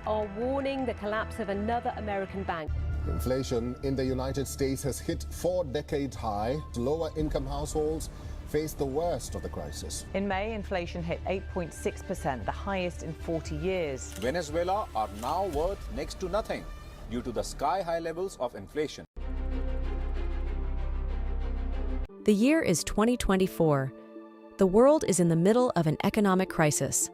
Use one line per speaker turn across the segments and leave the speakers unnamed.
are warning the collapse of another American bank.
Inflation in the United States has hit 4-decade high. Lower-income households face the worst of the crisis.
In May, inflation hit 8.6%, the highest in 40 years.
Venezuela are now worth next to nothing due to the sky-high levels of inflation.
The year is 2024. The world is in the middle of an economic crisis.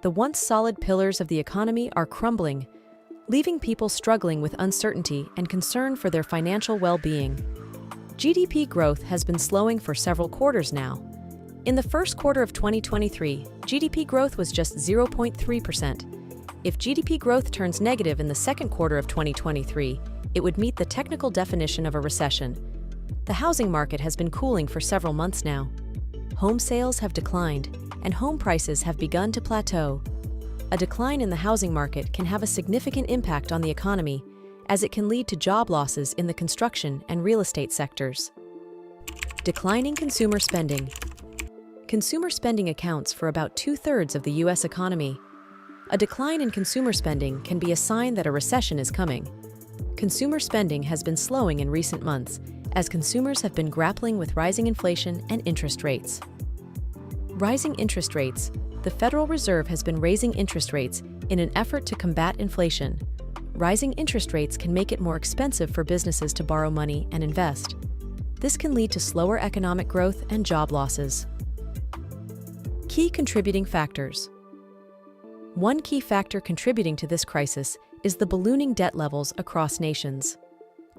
The once solid pillars of the economy are crumbling, leaving people struggling with uncertainty and concern for their financial well-being. GDP growth has been slowing for several quarters now. In the first quarter of 2023, GDP growth was just 0.3%. If GDP growth turns negative in the second quarter of 2023, it would meet the technical definition of a recession. The housing market has been cooling for several months now. Home sales have declined, and home prices have begun to plateau. A decline in the housing market can have a significant impact on the economy, as it can lead to job losses in the construction and real estate sectors. Declining consumer spending. Consumer spending accounts for about 2/3 of the U.S. economy. A decline in consumer spending can be a sign that a recession is coming. Consumer spending has been slowing in recent months, as consumers have been grappling with rising inflation and interest rates. Rising interest rates. The Federal Reserve has been raising interest rates in an effort to combat inflation. Rising interest rates can make it more expensive for businesses to borrow money and invest. This can lead to slower economic growth and job losses. Key contributing factors. One key factor contributing to this crisis is the ballooning debt levels across nations.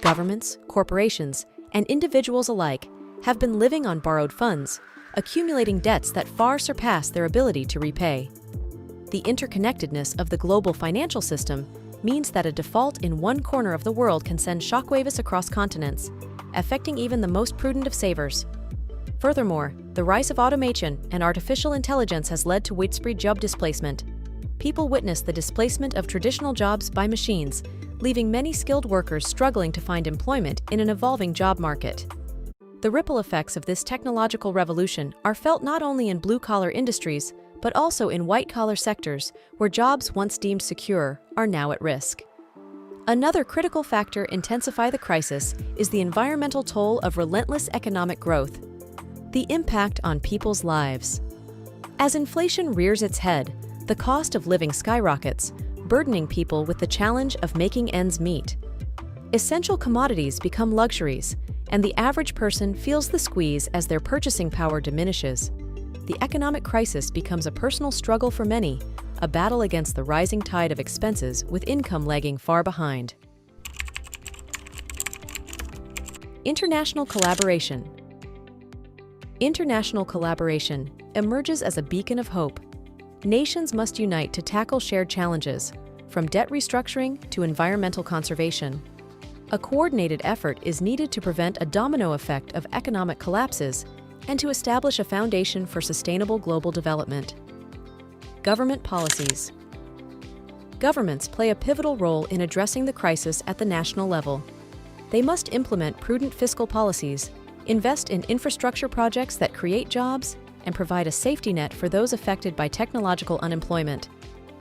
Governments, corporations, and individuals alike have been living on borrowed funds, accumulating debts that far surpass their ability to repay. The interconnectedness of the global financial system means that a default in one corner of the world can send shockwaves across continents, affecting even the most prudent of savers. Furthermore, the rise of automation and artificial intelligence has led to widespread job displacement. People witness the displacement of traditional jobs by machines, leaving many skilled workers struggling to find employment in an evolving job market. The ripple effects of this technological revolution are felt not only in blue-collar industries, but also in white-collar sectors where jobs once deemed secure are now at risk. Another critical factor intensifying the crisis is the environmental toll of relentless economic growth. The impact on people's lives. As inflation rears its head, the cost of living skyrockets, burdening people with the challenge of making ends meet. Essential commodities become luxuries, and the average person feels the squeeze as their purchasing power diminishes. The economic crisis becomes a personal struggle for many, a battle against the rising tide of expenses with income lagging far behind. International collaboration. International collaboration emerges as a beacon of hope. Nations must unite to tackle shared challenges, from debt restructuring to environmental conservation. A coordinated effort is needed to prevent a domino effect of economic collapses and to establish a foundation for sustainable global development. Government policies. Governments play a pivotal role in addressing the crisis at the national level. They must implement prudent fiscal policies, invest in infrastructure projects that create jobs, and provide a safety net for those affected by technological unemployment.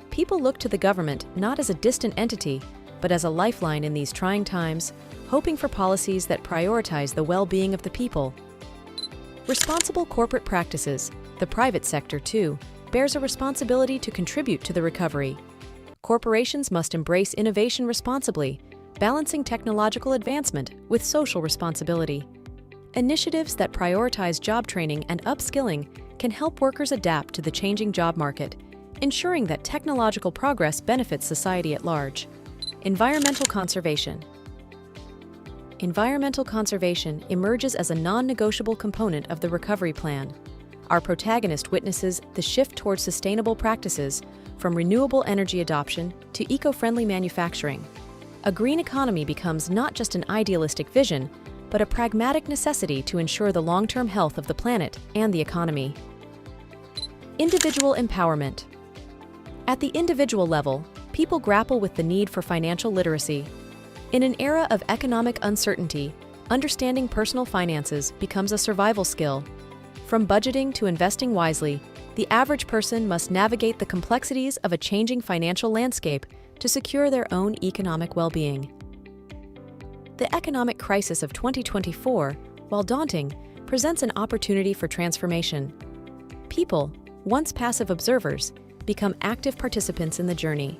People look to the government not as a distant entity, but as a lifeline in these trying times, hoping for policies that prioritize the well-being of the people. Responsible corporate practices. The private sector, too, bears a responsibility to contribute to the recovery. Corporations must embrace innovation responsibly, balancing technological advancement with social responsibility. Initiatives that prioritize job training and upskilling can help workers adapt to the changing job market, ensuring that technological progress benefits society at large. Environmental conservation. Environmental conservation emerges as a non-negotiable component of the recovery plan. Our protagonist witnesses the shift towards sustainable practices, from renewable energy adoption to eco-friendly manufacturing. A green economy becomes not just an idealistic vision, but a pragmatic necessity to ensure the long-term health of the planet and the economy. Individual empowerment. At the individual level, people grapple with the need for financial literacy. In an era of economic uncertainty, understanding personal finances becomes a survival skill. From budgeting to investing wisely, the average person must navigate the complexities of a changing financial landscape to secure their own economic well-being. The economic crisis of 2024, while daunting, presents an opportunity for transformation. People, once passive observers, become active participants in the journey.